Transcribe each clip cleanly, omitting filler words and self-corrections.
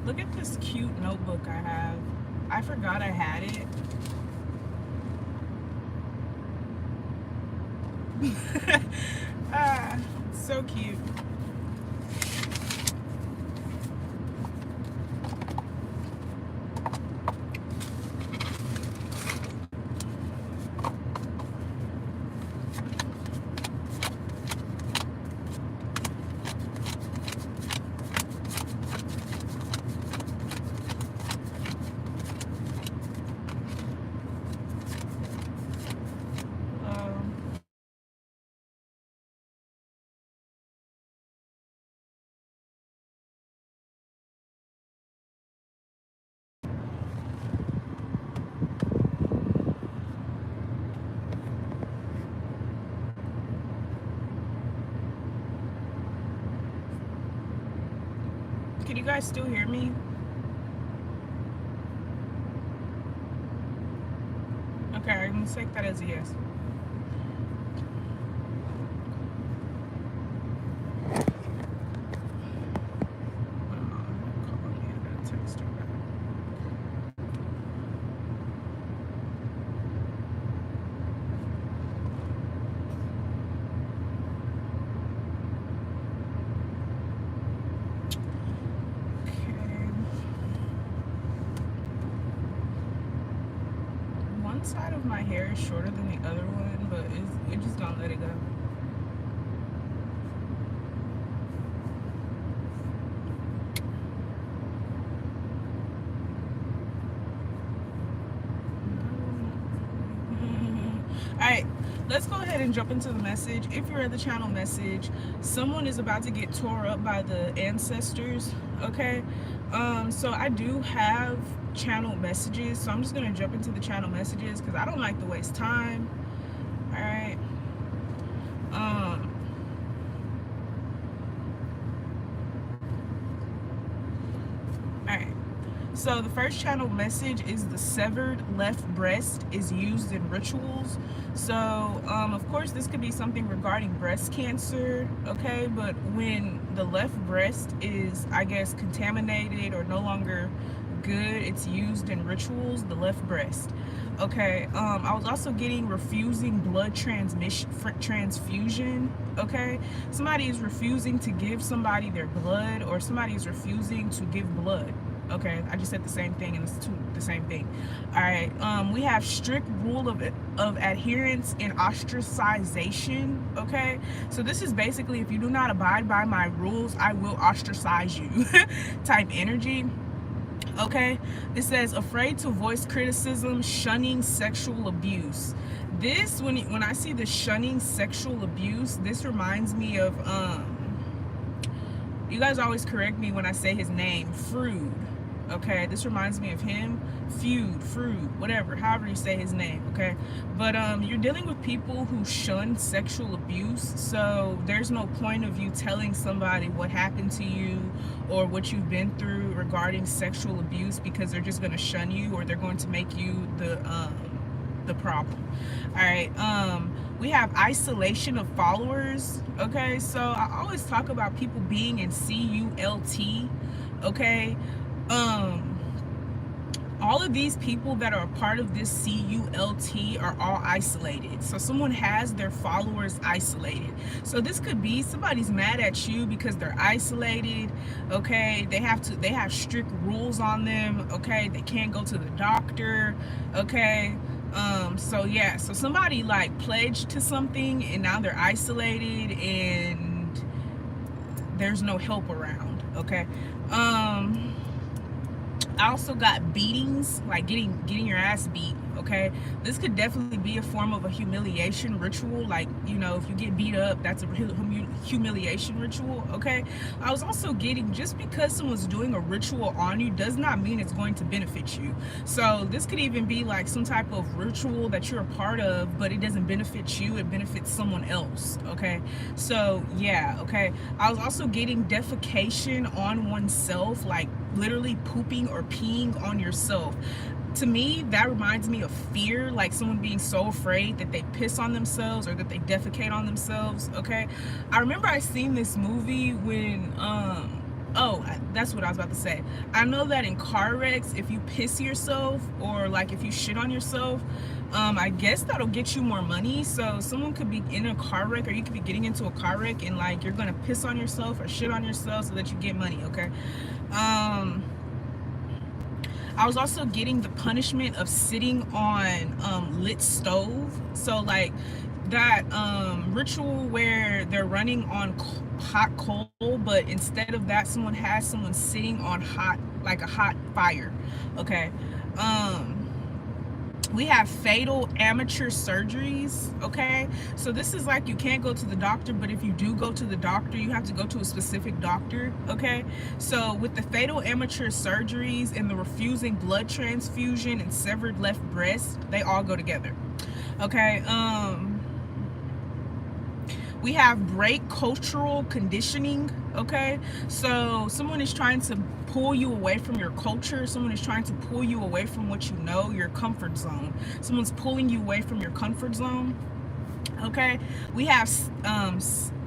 Look at this cute notebook I have. I forgot I had it. Ah, so cute. Can you guys still hear me? Okay, I'm gonna take that as a yes. One side of my hair is shorter than the other one, but it just don't let it go. Alright, let's go ahead and jump into the message. If you're at the channel message, someone is about to get tore up by the ancestors, okay? So I do have channel messages, so I'm just gonna jump into the channel messages because I don't like to waste time. Alright. Alright. So the first channel message is the severed left breast is used in rituals. So of course this could be something regarding breast cancer, okay? But when the left breast is, I guess, contaminated or no longer good, it's used in rituals, the left breast. Okay, I was also getting refusing blood transfusion, okay? Somebody is refusing to give somebody their blood, or somebody is refusing to give blood. Okay, I just said the same thing, and it's the same thing. All right, we have strict rule of adherence and ostracization. Okay, so this is basically, if you do not abide by my rules, I will ostracize you type energy. Okay, it says afraid to voice criticism, shunning sexual abuse. This, when I see the shunning sexual abuse, this reminds me of you guys always correct me when I say his name, Frood. Okay, this reminds me of him, Frood, whatever, however you say his name, okay? But you're dealing with people who shun sexual abuse, so there's no point of you telling somebody what happened to you or what you've been through regarding sexual abuse, because they're just going to shun you, or they're going to make you the problem. All right, we have isolation of followers. Okay, so I always talk about people being in CULT. Okay, all of these people that are a part of this CULT are all isolated. So someone has their followers isolated. So this could be somebody's mad at you because they're isolated. Okay, they have strict rules on them. Okay, they can't go to the doctor. Okay, so yeah, so somebody like pledged to something and now they're isolated and there's no help around. Okay, I also got beatings, like getting your ass beat. Okay, this could definitely be a form of a humiliation ritual. Like, you know, if you get beat up, that's a humiliation ritual. Okay, I was also getting, just because someone's doing a ritual on you does not mean it's going to benefit you. So this could even be like some type of ritual that you're a part of, but it doesn't benefit you, it benefits someone else. Okay, so yeah. Okay, I was also getting defecation on oneself, like literally pooping or peeing on yourself. to me, that reminds me of fear, like someone being so afraid that they piss on themselves or that they defecate on themselves. Okay, I remember I seen this movie when oh, that's what I was about to say. I know that in car wrecks, if you piss yourself or like if you shit on yourself, I guess that'll get you more money. So someone could be in a car wreck, or you could be getting into a car wreck and like you're gonna piss on yourself or shit on yourself so that you get money. Okay. I was also getting the punishment of sitting on lit stove. So like that ritual where they're running on hot coal, but instead of that, someone has someone sitting on hot, like a hot fire. Okay. We have fatal amateur surgeries. Okay, so this is like you can't go to the doctor, but if you do go to the doctor, you have to go to a specific doctor. Okay, so with the fatal amateur surgeries and the refusing blood transfusion and severed left breast, they all go together. Okay, we have break cultural conditioning. Okay, so someone is trying to pull you away from your culture. Someone is trying to pull you away from what you know, your comfort zone. Someone's pulling you away from your comfort zone. Okay, we have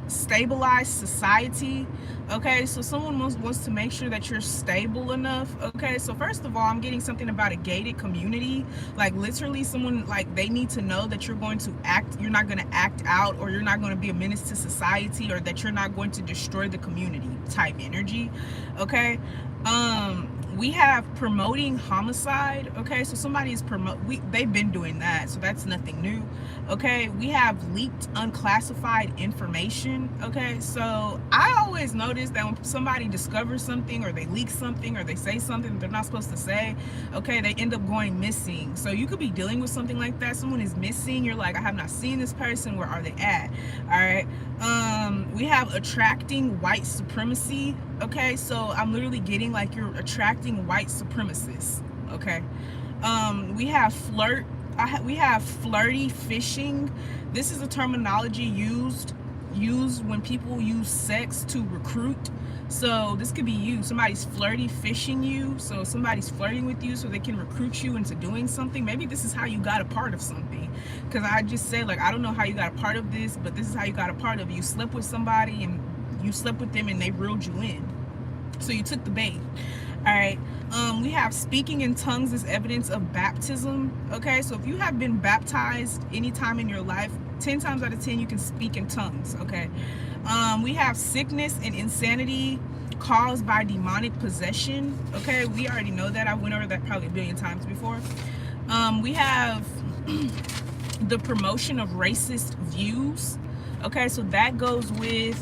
stabilized society. Okay, so someone wants to make sure that you're stable enough. Okay, so first of all, I'm getting something about a gated community. Like literally someone, like they need to know that you're going to act, you're not going to act out, or you're not going to be a menace to society, or that you're not going to destroy the community type energy. Okay, we have promoting homicide. Okay, so somebody is they've been doing that, so that's nothing new. Okay, we have leaked unclassified information. Okay, so I always notice that when somebody discovers something, or they leak something, or they say something that they're not supposed to say, okay, they end up going missing. So you could be dealing with something like that. Someone is missing, you're like, I have not seen this person, where are they at? All right. We have attracting white supremacy. Okay, so I'm literally getting like you're attracting white supremacists. Okay. We have we have flirty fishing. This is a terminology used when people use sex to recruit. So this could be you. Somebody's flirty fishing you. So somebody's flirting with you so they can recruit you into doing something. Maybe this is how you got a part of something. Because I just said, like, I don't know how you got a part of this, but this is how you got a part of it. You slept with somebody and you slept with them and they reeled you in. So you took the bait. All right. We have speaking in tongues as evidence of baptism. Okay, so if you have been baptized anytime in your life, 10 times out of 10 you can speak in tongues. Okay. We have sickness and insanity caused by demonic possession. Okay, we already know that. I went over that probably a billion times before. We have the promotion of racist views. Okay, so that goes with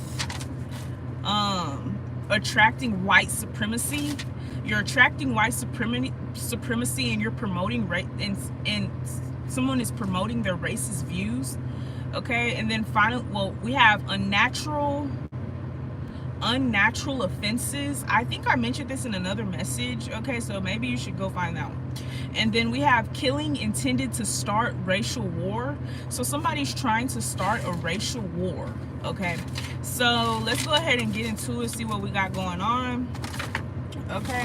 attracting white supremacy. You're attracting white supremacy and you're promoting and someone is promoting their racist views. Okay, and then finally, well, we have unnatural offenses. I think I mentioned this in another message. Okay, so maybe you should go find that one. And then we have killing intended to start racial war. So somebody's trying to start a racial war. Okay, so let's go ahead and get into it, see what we got going on. Okay,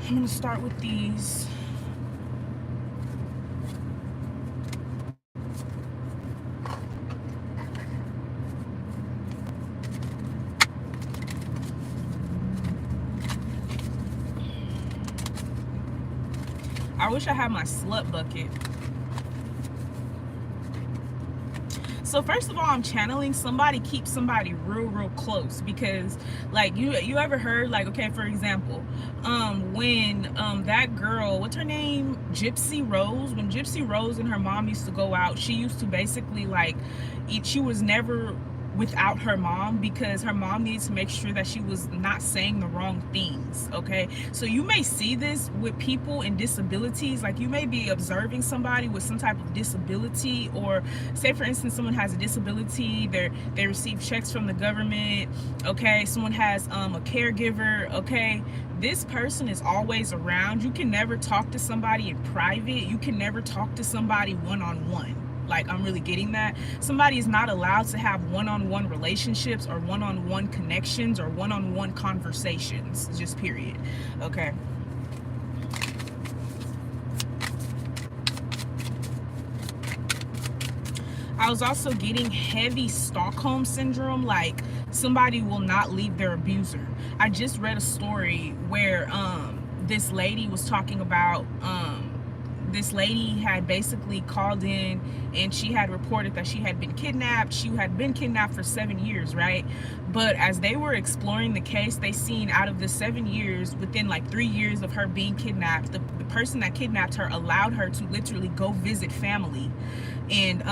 I'm gonna start with these. I wish I had my slut bucket. So first of all, I'm channeling somebody, keep somebody real close, because like you ever heard, like, okay, for example, when that girl, what's her name, Gypsy Rose, when Gypsy Rose and her mom used to go out, she used to basically like she was never without her mom, because her mom needs to make sure that she was not saying the wrong things. Okay, so you may see this with people in disabilities. Like you may be observing somebody with some type of disability, or say for instance someone has a disability, they receive checks from the government. Okay, someone has a caregiver. Okay, this person is always around. You can never talk to somebody in private. You can never talk to somebody one-on-one. Like, I'm really getting that. Somebody is not allowed to have one-on-one relationships or one-on-one connections or one-on-one conversations, just period. Okay. I was also getting heavy Stockholm syndrome, like somebody will not leave their abuser. I just read a story where this lady was talking about this lady had basically called in and she had reported that she had been kidnapped. She had been kidnapped for 7 years, right? But as they were exploring the case, they seen out of the 7 years, within like 3 years of her being kidnapped, the person that kidnapped her allowed her to literally go visit family. And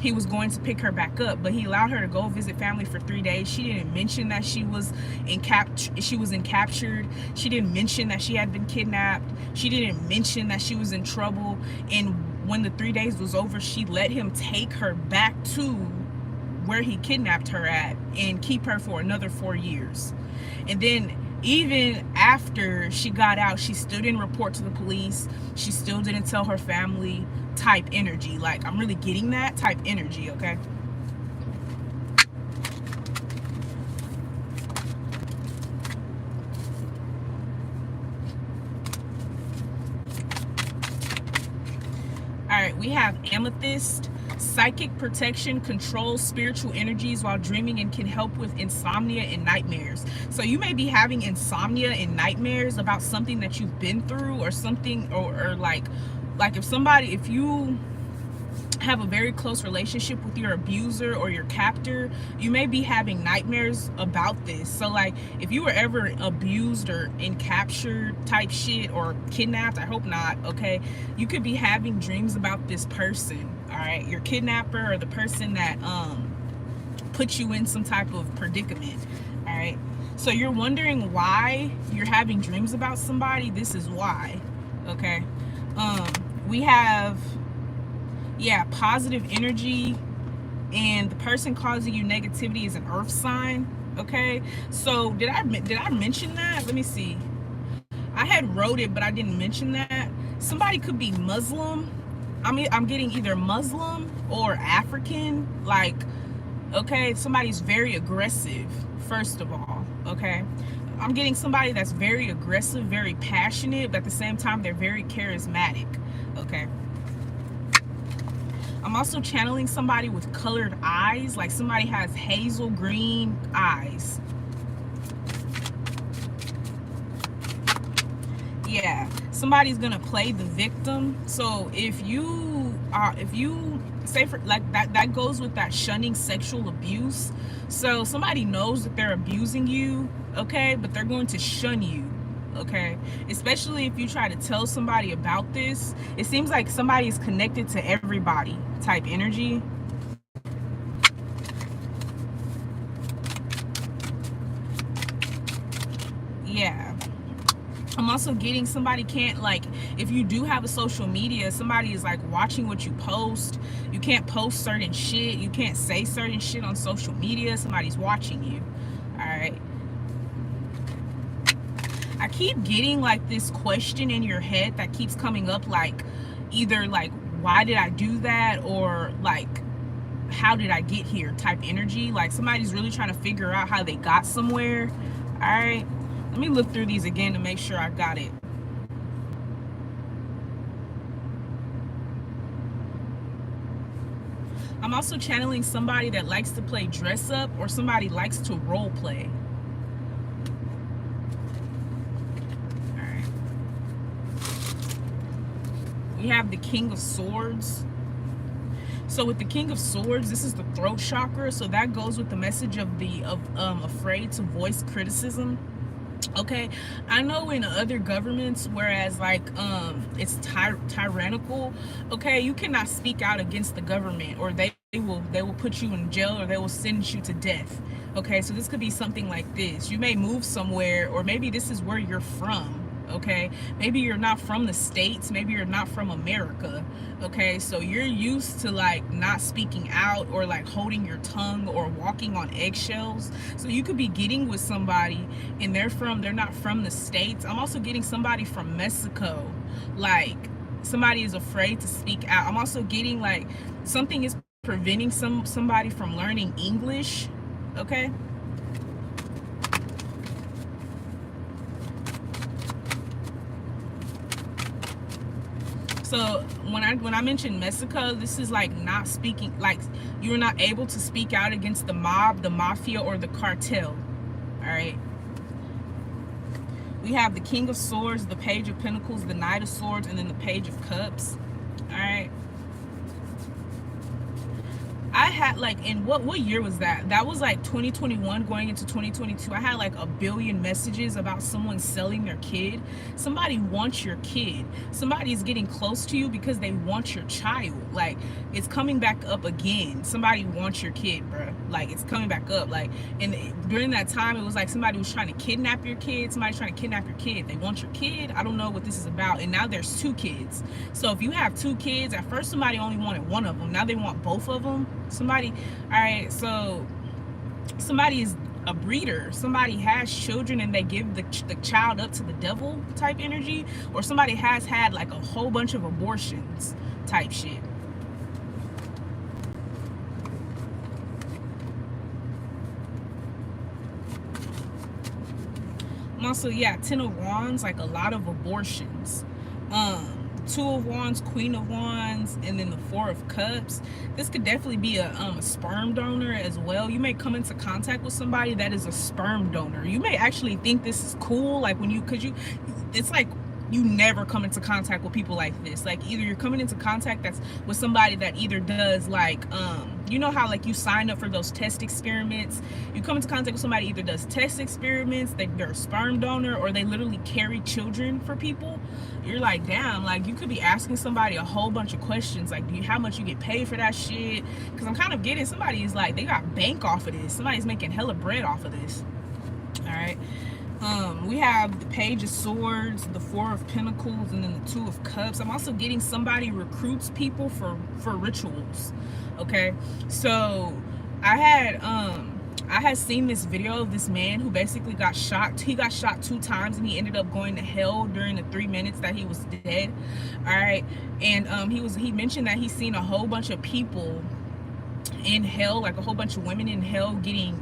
he was going to pick her back up, but he allowed her to go visit family for 3 days. She didn't mention that she was captured. She didn't mention that she had been kidnapped. She didn't mention that she was in trouble. And when the 3 days was over, she let him take her back to where he kidnapped her at and keep her for another 4 years. And then even after she got out, she still didn't report to the police. She still didn't tell her family. Type energy. Like, I'm really getting that type energy. Okay. All right, we have amethyst. Psychic protection controls spiritual energies while dreaming and can help with insomnia and nightmares. So you may be having insomnia and nightmares about something that you've been through or something, or like if you have a very close relationship with your abuser or your captor, you may be having nightmares about this. So like, if you were ever abused or captured type shit or kidnapped, I hope not, okay, you could be having dreams about this person, all right, your kidnapper or the person that put you in some type of predicament, all right. So you're wondering why you're having dreams about somebody. This is why. Okay. We have, yeah, positive energy, and the person causing you negativity is an earth sign. Okay, so did I mention that? Let me see. I had wrote it, but I didn't mention that. Somebody could be Muslim. I mean, I'm getting either Muslim or African. Like, okay, somebody's very aggressive, first of all. Okay, I'm getting somebody that's very aggressive, very passionate, but at the same time they're very charismatic. Okay, I'm also channeling somebody with colored eyes, like somebody has hazel green eyes. Yeah, somebody's gonna play the victim. So if you say, for like that goes with that shunning sexual abuse. So somebody knows that they're abusing you, okay, but they're going to shun you. Okay, especially if you try to tell somebody about this. It seems like somebody is connected to everybody type energy. Yeah, I'm also getting somebody can't, like, if you do have a social media, somebody is like watching what you post. You can't post certain shit, you can't say certain shit on social media. Somebody's watching you. All right, I keep getting like this question in your head that keeps coming up, like either like, why did I do that, or like, how did I get here type energy. Like somebody's really trying to figure out how they got somewhere. All right, let me look through these again to make sure I got it. I'm also channeling somebody that likes to play dress up, or somebody likes to role play. We have the King of Swords. So with the King of Swords, this is the throat chakra. So that goes with the message of afraid to voice criticism. Okay, I know in other governments, whereas like it's tyrannical, okay, you cannot speak out against the government, or they will put you in jail, or they will send you to death. Okay, so this could be something like this. You may move somewhere, or maybe this is where you're from. Okay, maybe you're not from the States, maybe you're not from America. Okay, so you're used to like not speaking out, or like holding your tongue, or walking on eggshells. So you could be getting with somebody and they're not from the States. I'm also getting somebody from Mexico. Like somebody is afraid to speak out. I'm also getting like something is preventing somebody from learning English. Okay. So when I mention Mexico, this is like not speaking, like you're not able to speak out against the mob, the mafia, or the cartel. All right. We have the King of Swords, the Page of Pentacles, the Knight of Swords, and then the Page of Cups. All right. I had like, in what year was that? That was like 2021 going into 2022. I had like a billion messages about someone selling their kid. Somebody wants your kid. Somebody is getting close to you because they want your child. Like, it's coming back up again. Somebody wants your kid, bro. Like, it's coming back up. Like, and during that time, it was like somebody was trying to kidnap your kid. Somebody's trying to kidnap your kid. They want your kid. I don't know what this is about. And now there's 2 kids. So if you have 2 kids, at first somebody only wanted one of them. Now they want both of them. Somebody, all right, so somebody is a breeder. Somebody has children and they give the child up to the devil type energy, or somebody has had like a whole bunch of abortions type shit. Also, yeah, 10 of Wands, like a lot of abortions. 2 of Wands, Queen of Wands, and then the 4 of Cups. This could definitely be a sperm donor as well. You may come into contact with somebody that is a sperm donor. You may actually think this is cool, like when it's like you never come into contact with people like this. Like, either you're coming into contact that's with somebody that either does like you know how like you sign up for those test experiments? You come into contact with somebody either does test experiments, they're a sperm donor, or they literally carry children for people. You're like, damn, like you could be asking somebody a whole bunch of questions, like how much you get paid for that shit? Because I'm kind of getting somebody is like, they got bank off of this. Somebody's making hella bread off of this. All right. We have the Page of Swords, the 4 of Pentacles, and then the 2 of Cups. I'm also getting somebody recruits people for rituals. Okay, so I had seen this video of this man who basically got shot. He got shot 2 times and he ended up going to hell during the 3 minutes that he was dead. All right, and he mentioned that he's seen a whole bunch of people in hell, like a whole bunch of women in hell getting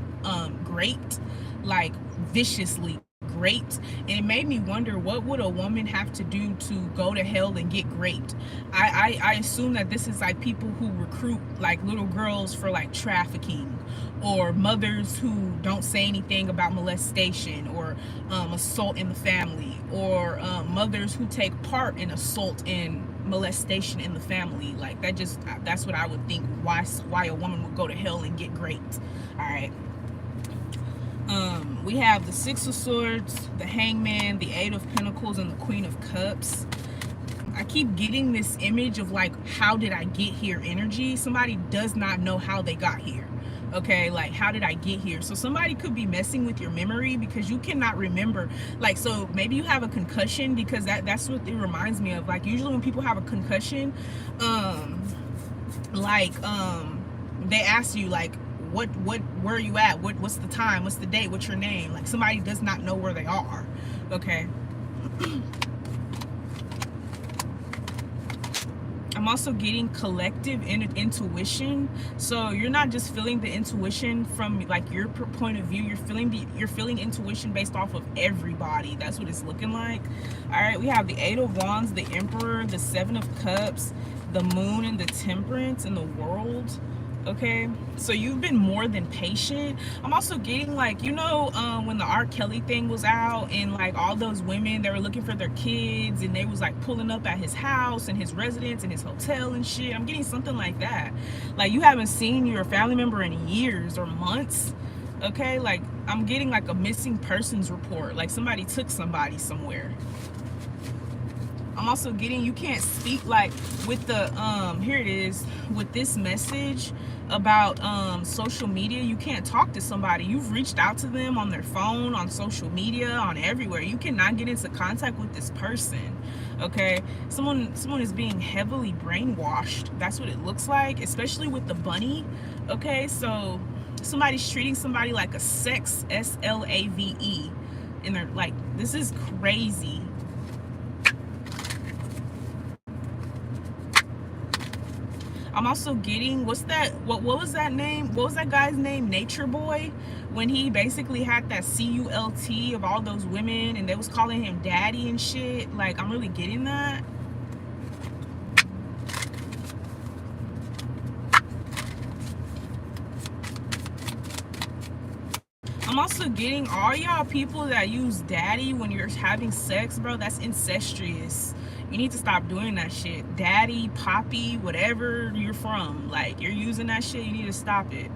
raped, like viciously raped. And it made me wonder, what would a woman have to do to go to hell and get raped? I assume that this is like people who recruit like little girls for like trafficking, or mothers who don't say anything about molestation or assault in the family, or mothers who take part in assault and molestation in the family. Like that's what I would think, why a woman would go to hell and get raped. All right. We have the 6 of Swords, the Hangman, the 8 of Pentacles, and the Queen of Cups. I keep getting this image of like, how did I get here energy. Somebody does not know how they got here. Okay, like, how did I get here? So somebody could be messing with your memory because you cannot remember. Like, so maybe you have a concussion, because that's what it reminds me of. Like, usually when people have a concussion, they ask you like, where are you at? What's the time? What's the date? What's your name? Like, somebody does not know where they are. Okay. I'm also getting collective intuition. So you're not just feeling the intuition from like your point of view. You're feeling intuition based off of everybody. That's what it's looking like. All right, we have the 8 of Wands, the Emperor, the 7 of Cups, the Moon, and the Temperance, and the World. Okay, so you've been more than patient. I'm also getting like, you know, when the R. Kelly thing was out, and like all those women, they were looking for their kids, and they was like pulling up at his house and his residence and his hotel and shit. I'm getting something like that. Like, you haven't seen your family member in years or months. Okay, like I'm getting like a missing persons report, like somebody took somebody somewhere. I'm also getting, you can't speak like with the here it is, with this message about social media. You can't talk to somebody. You've reached out to them on their phone, on social media, on everywhere. You cannot get into contact with this person. Okay, someone is being heavily brainwashed. That's what it looks like, especially with the bunny. Okay, so somebody's treating somebody like a sex, SLAVE, and they're like, this is crazy. I'm also getting, what was that name? What was that guy's name? Nature Boy, when he basically had that CULT of all those women and they was calling him daddy and shit. Like, I'm really getting that. I'm also getting all y'all people that use daddy when you're having sex, bro. That's incestuous. You need to stop doing that shit. Daddy, poppy, whatever you're from, like, you're using that shit. You need to stop it.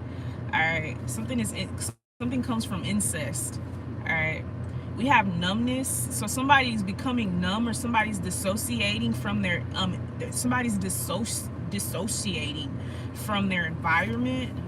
All right. Something comes from incest. All right. We have numbness. So somebody's becoming numb, or somebody's dissociating from their dissociating from their environment.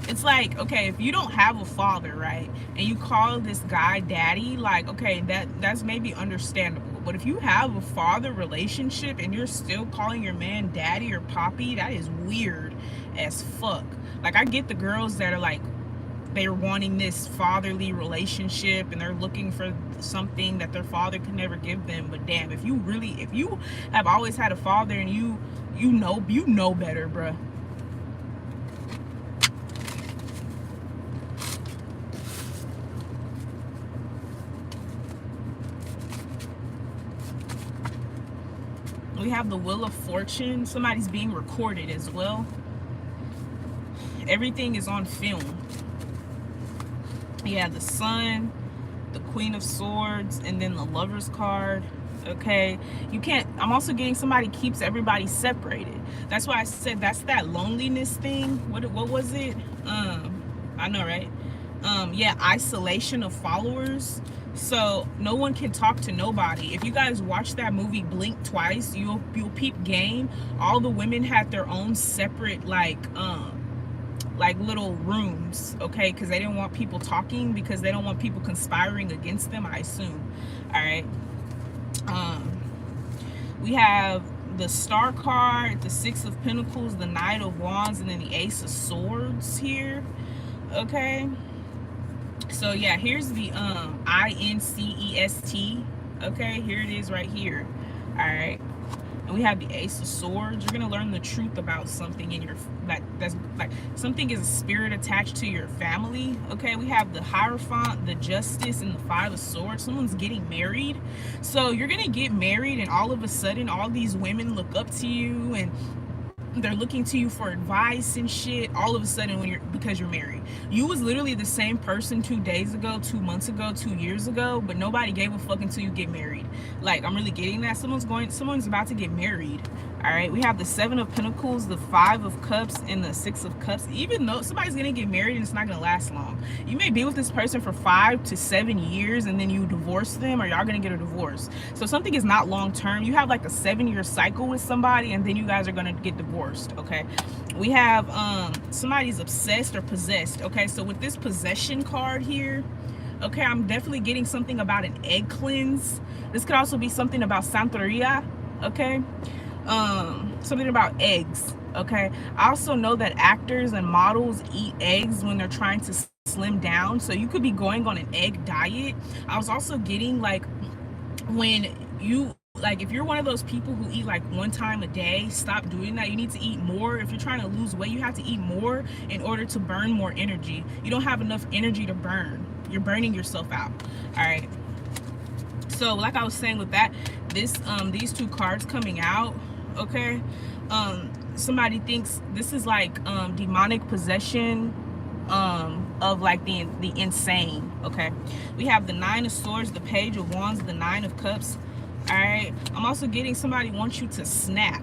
It's like, okay, if you don't have a father, right, and you call this guy daddy, like, okay, that's maybe understandable. But if you have a father relationship and you're still calling your man daddy or poppy, that is weird as fuck. Like, I get the girls that are like, they're wanting this fatherly relationship and they're looking for something that their father could never give them. But damn, if you have always had a father and you know better, bruh. We have the Wheel of Fortune. Somebody's being recorded as well. Everything is on film. Yeah, the Sun, the Queen of Swords, and then the Lover's card. Okay, you can't. I'm also getting somebody keeps everybody separated. That's why I said that's that loneliness thing. What was it? I know, right? Yeah, isolation of followers. So no one can talk to nobody. If you guys watch that movie Blink Twice, you'll peep game. All the women had their own separate like little rooms, okay? Because they didn't want people talking, because they don't want people conspiring against them, I assume. All right. We have the Star card, the Six of Pentacles, the Knight of Wands, and then the Ace of Swords here. Okay. So yeah, here's the Incest. Okay, here it is right here. All right, and we have the Ace of Swords. You're gonna learn the truth about something in your that's like something is a spirit attached to your family. Okay, we have the Hierophant, the Justice, and the Five of Swords. Someone's getting married, so you're gonna get married, and all of a sudden, all these women look up to you and they're looking to you for advice and shit. All of a sudden, because you're married, you was literally the same person 2 days ago, 2 months ago, 2 years ago, but nobody gave a fuck until you get married. Like, I'm really getting that someone's about to get married. All right, we have the Seven of Pentacles, the Five of Cups, and the Six of Cups. Even though somebody's gonna get married and it's not gonna last long, you may be with this person for 5 to 7 years and then you divorce them, or y'all gonna get a divorce. So something is not long term. You have like a 7-year cycle with somebody and then you guys are gonna get divorced. Okay, we have somebody's obsessed or possessed. Okay, so with this possession card here, okay, I'm definitely getting something about an egg cleanse. This could also be something about Santeria. Okay, something about eggs. Okay, I also know that actors and models eat eggs when they're trying to slim down, so you could be going on an egg diet. I was also getting like, when you like, if you're one of those people who eat like 1 time a day, stop doing that. You need to eat more. If you're trying to lose weight, you have to eat more in order to burn more energy. You don't have enough energy to burn. You're burning yourself out. All right, so like I was saying with that, these 2 cards coming out, okay, somebody thinks this is like demonic possession of like the insane. Okay, we have the Nine of Swords, the Page of Wands, the Nine of Cups. All right, I'm also getting somebody wants you to snap.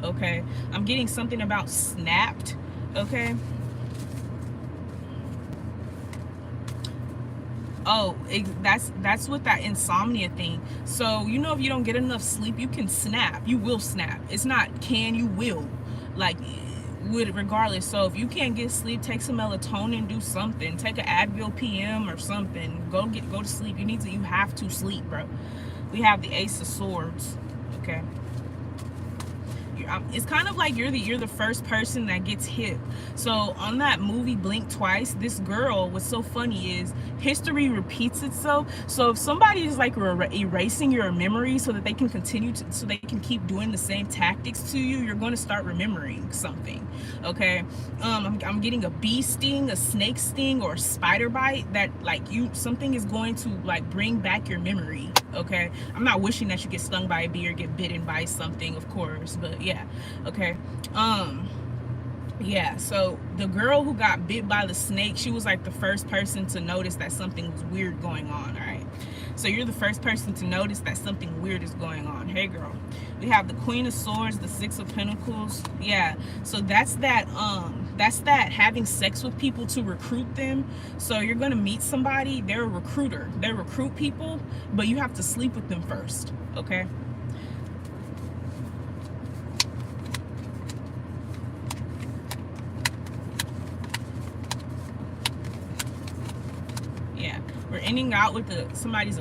Okay, I'm getting something about snapped. Okay, oh, that's with that insomnia thing. So you know, if you don't get enough sleep, you can snap. You will snap. It's not can, you will, like, regardless. So if you can't get sleep, take some melatonin, do something, take an Advil PM or something, go to sleep. You have to sleep, bro. We have the Ace of Swords. Okay, It's kind of like you're the first person that gets hit. So on that movie Blink Twice, this girl, what's so funny is history repeats itself. So if somebody is like erasing your memory so that they can so they can keep doing the same tactics to you, you're going to start remembering something. Okay, I'm getting a bee sting, a snake sting, or a spider bite that like something is going to like bring back your memory. Okay, I'm not wishing that you get stung by a bee or get bitten by something, of course, but yeah. Okay, yeah, so the girl who got bit by the snake, she was like the first person to notice that something was weird going on. All right, so you're the first person to notice that something weird is going on. Hey girl, we have the Queen of Swords, the Six of Pentacles. Yeah, so that's that having sex with people to recruit them. So you're gonna meet somebody, they're a recruiter, they recruit people, but you have to sleep with them first. Okay, yeah, we're ending out with somebody's